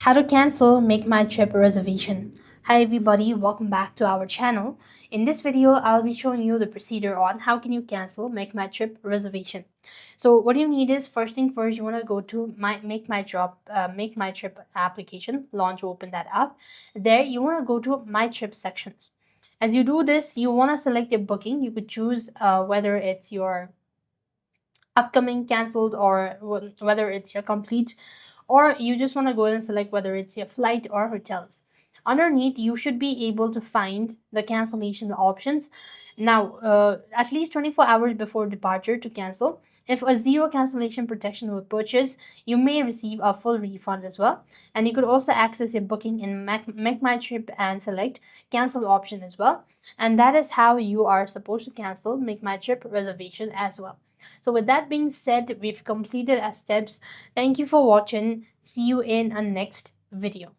How to cancel Make My Trip reservation. Hi everybody, welcome back to our channel. In this video, I'll be showing you the procedure on how can you cancel Make My Trip reservation. So what you need is first thing first, you want to go to Make My Trip application, launch, open that up. There you want to go to My Trip sections. As you do this, you want to select your booking. You could choose whether it's your upcoming cancelled or whether it's your complete, or you just want to go ahead and select whether it's your flight or hotels. Underneath you should be able to find the cancellation options. Now at least 24 hours before departure to cancel. If a zero cancellation protection was purchased, you may receive a full refund as well. And you could also access your booking in Make My Trip and select cancel option as well. And that is how you are supposed to cancel Make My Trip reservation as well. So with that being said, we've completed our steps. Thank you for watching. See you in a next video.